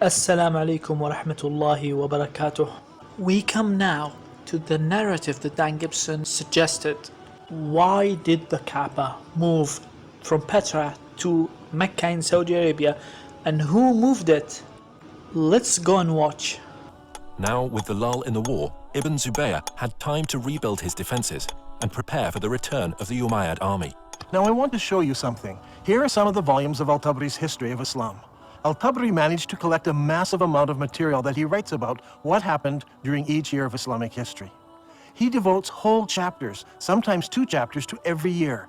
Assalamu alaikum wa rahmatullahi wa barakatuh. We come now to the narrative that Dan Gibson suggested. Why did the Kabba move from Petra to Mecca in Saudi Arabia, and who moved it? Let's go and watch. Now, with the lull in the war, Ibn Zubair had time to rebuild his defenses and prepare for the return of the Umayyad army. Now I want to show you something. Here are some of the volumes of Al-Tabri's History of Islam. Al-Tabri managed to collect a massive amount of material that he writes about what happened during each year of Islamic history. He devotes whole chapters, sometimes 2 chapters, to every year.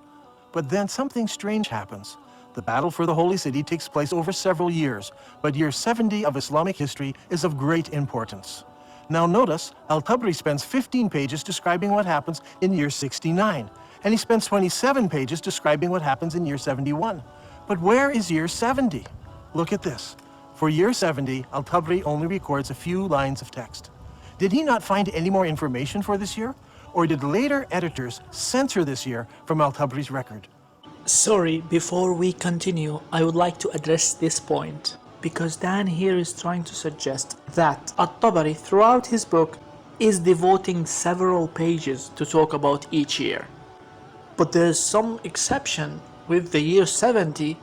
But then something strange happens. The battle for the Holy City takes place over several years, but year 70 of Islamic history is of great importance. Now notice, Al-Tabri spends 15 pages describing what happens in year 69, and he spends 27 pages describing what happens in year 71. But where is year 70? Look at this. For year 70, Al-Tabri only records a few lines of text. Did he not find any more information for this year? Or did later editors censor this year from Al-Tabri's record? Sorry, before we continue, I would like to address this point, because Dan here is trying to suggest that Al-Tabari throughout his book is devoting several pages to talk about each year. But there is some exception with the year 70,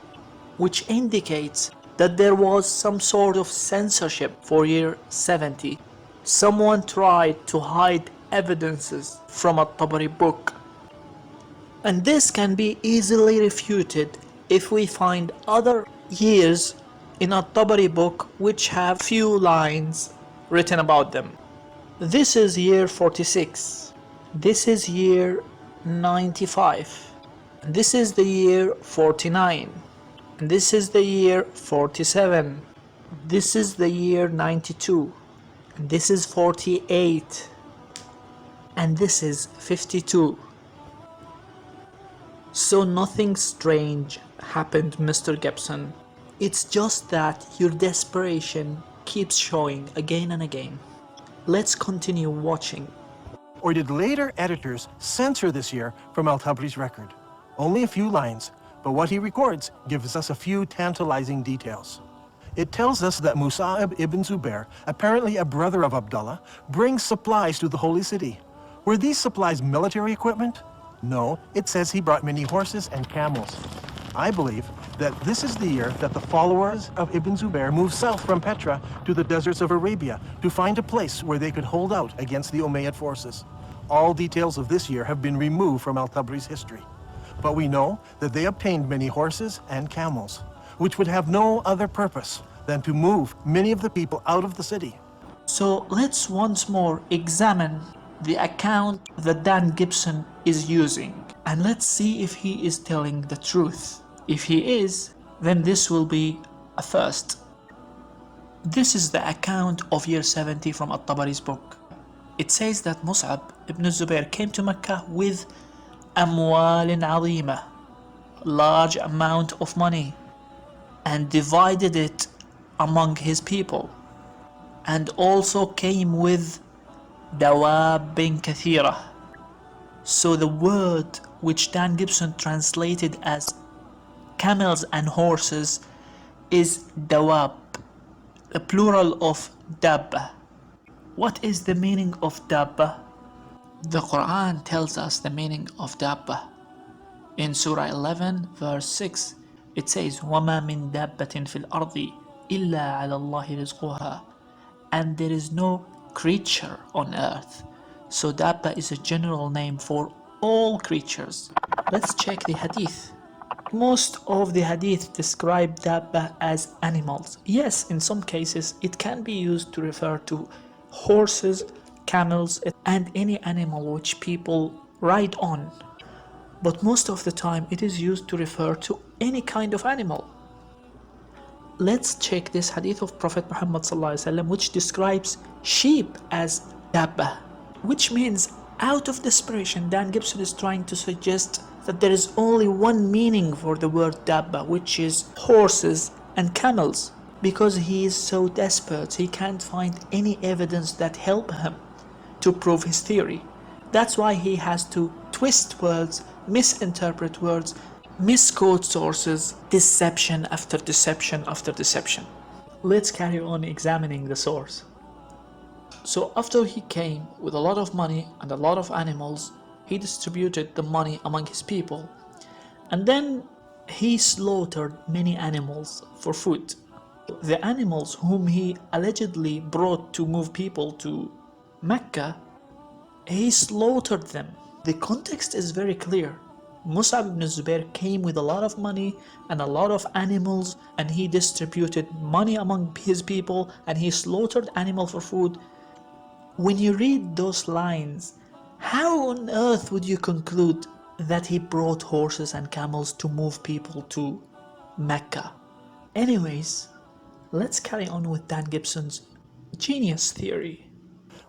which indicates that there was some sort of censorship for year 70. Someone tried to hide evidences from Al-Tabari book. And this can be easily refuted if we find other years in Al-Tabari book which have few lines written about them. This is year 46. This is year 95. And this is the year 49. And this is the year 47. This is the year 92. And this is 48. And this is 52. So nothing strange happened, Mr. Gibson. It's just that your desperation keeps showing again and again. Let's continue watching. Or did later editors censor this year from Al-Tabri's record? Only a few lines, but what he records gives us a few tantalizing details. It tells us that Musa'ib ibn Zubair, apparently a brother of Abdullah, brings supplies to the Holy City. Were these supplies military equipment? No, it says he brought many horses and camels. I believe that this is the year that the followers of Ibn Zubair moved south from Petra to the deserts of Arabia to find a place where they could hold out against the Umayyad forces. All details of this year have been removed from Al-Tabri's history. But we know that they obtained many horses and camels, which would have no other purpose than to move many of the people out of the city. So let's once more examine the account that Dan Gibson is using, and let's see if he is telling the truth. If he is, then this will be a first. This is the account of year 70 from At-Tabari's book. It says that Mus'ab ibn Zubair came to Mecca with amwalin azima, large amount of money, and divided it among his people, and also came with dawabin kathira. So the word which Dan Gibson translated as camels and horses is dawab, a plural of dabba. What is the meaning of dabba? The Quran tells us the meaning of dabba. In Surah 11 verse 6 it says وَمَا مِن دَابَّةٍ فِي الْأَرْضِ إِلَّا عَلَى اللَّهِ رِزْقُهَا, and there is no creature on earth. So dabba is a general name for all creatures. Let's check the hadith. Most of the hadith describe dabba as animals. Yes, in some cases it can be used to refer to horses, camels, and any animal which people ride on. But most of the time it is used to refer to any kind of animal. Let's check this hadith of Prophet Muhammad ﷺ, which describes sheep as dabba, which means out of desperation Dan Gibson is trying to suggest that there is only one meaning for the word dabba, which is horses and camels, because he is so desperate he can't find any evidence that help him to prove his theory. That's why he has to twist words, misinterpret words, misquote sources, deception after deception after deception. Let's carry on examining the source. So after he came with a lot of money and a lot of animals, he distributed the money among his people. And then he slaughtered many animals for food. The animals whom he allegedly brought to move people to Mecca, he slaughtered them. The context is very clear. Mus'ab ibn Zubair came with a lot of money and a lot of animals, and he distributed money among his people, and he slaughtered animals for food. When you read those lines, how on earth would you conclude that he brought horses and camels to move people to Mecca? Anyways, let's carry on with Dan Gibson's genius theory.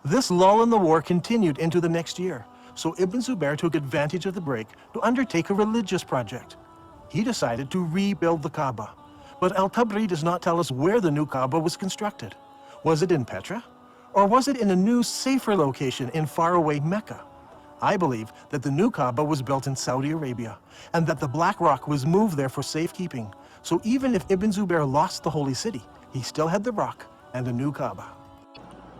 This lull in the war continued into the next year, so Ibn Zubair took advantage of the break to undertake a religious project. He decided to rebuild the Kabba, but Al-Tabari does not tell us where the new Kabba was constructed. Was it in Petra? Or was it in a new, safer location in faraway Mecca? I believe that the new Kabba was built in Saudi Arabia, and that the Black Rock was moved there for safekeeping. So even if Ibn Zubair lost the holy city, he still had the rock and a new Kabba.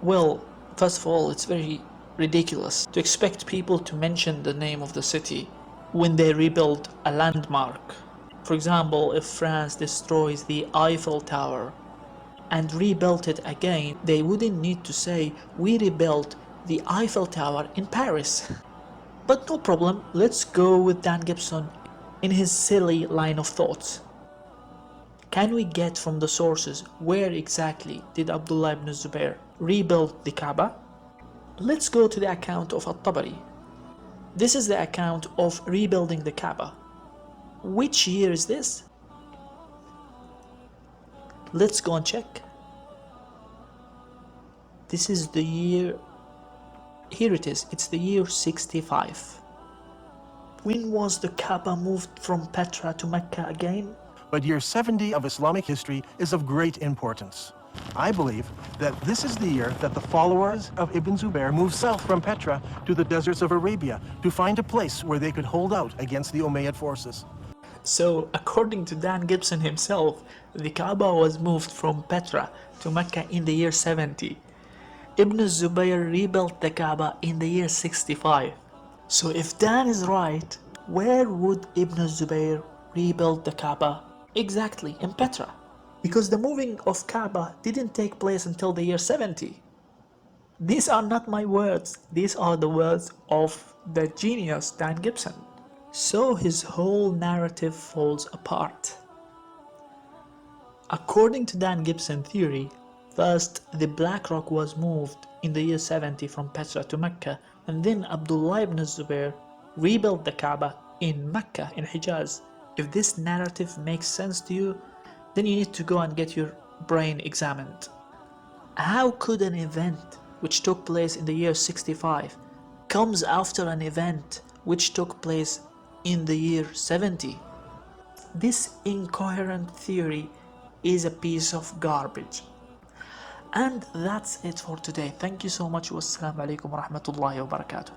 Well, first of all, it's very ridiculous to expect people to mention the name of the city when they rebuild a landmark. For example, if France destroys the Eiffel Tower and rebuilt it again, they wouldn't need to say, we rebuilt the Eiffel Tower in Paris. But no problem, let's go with Dan Gibson in his silly line of thoughts. Can we get from the sources where exactly did Abdullah ibn Zubair rebuild the Kaaba? Let's go to the account of Al-Tabari. This is the account of rebuilding the Kaaba. Which year is this? Let's go and check. This is the year, here it is, it's the year 65. When was the Kaaba moved from Petra to Mecca again? But year 70 of Islamic history is of great importance. I believe that this is the year that the followers of Ibn Zubair moved south from Petra to the deserts of Arabia to find a place where they could hold out against the Umayyad forces. So, according to Dan Gibson himself, the Kaaba was moved from Petra to Mecca in the year 70. Ibn Zubayr rebuilt the Kaaba in the year 65. So if Dan is right, where would Ibn Zubayr rebuild the Kaaba? Exactly, in Petra. Because the moving of Kaaba didn't take place until the year 70. These are not my words, these are the words of the genius Dan Gibson. So his whole narrative falls apart. According to Dan Gibson theory, first the Black Rock was moved in the year 70 from Petra to Mecca, and then Abdullah ibn Zubair rebuilt the Kaaba in Mecca, in Hijaz. If this narrative makes sense to you, then you need to go and get your brain examined. How could an event which took place in the year 65 comes after an event which took place in the year 70? This incoherent theory is a piece of garbage. And that's it for today. Thank you so much. Wassalamu alaikum wa rahmatullahi wa barakatuh.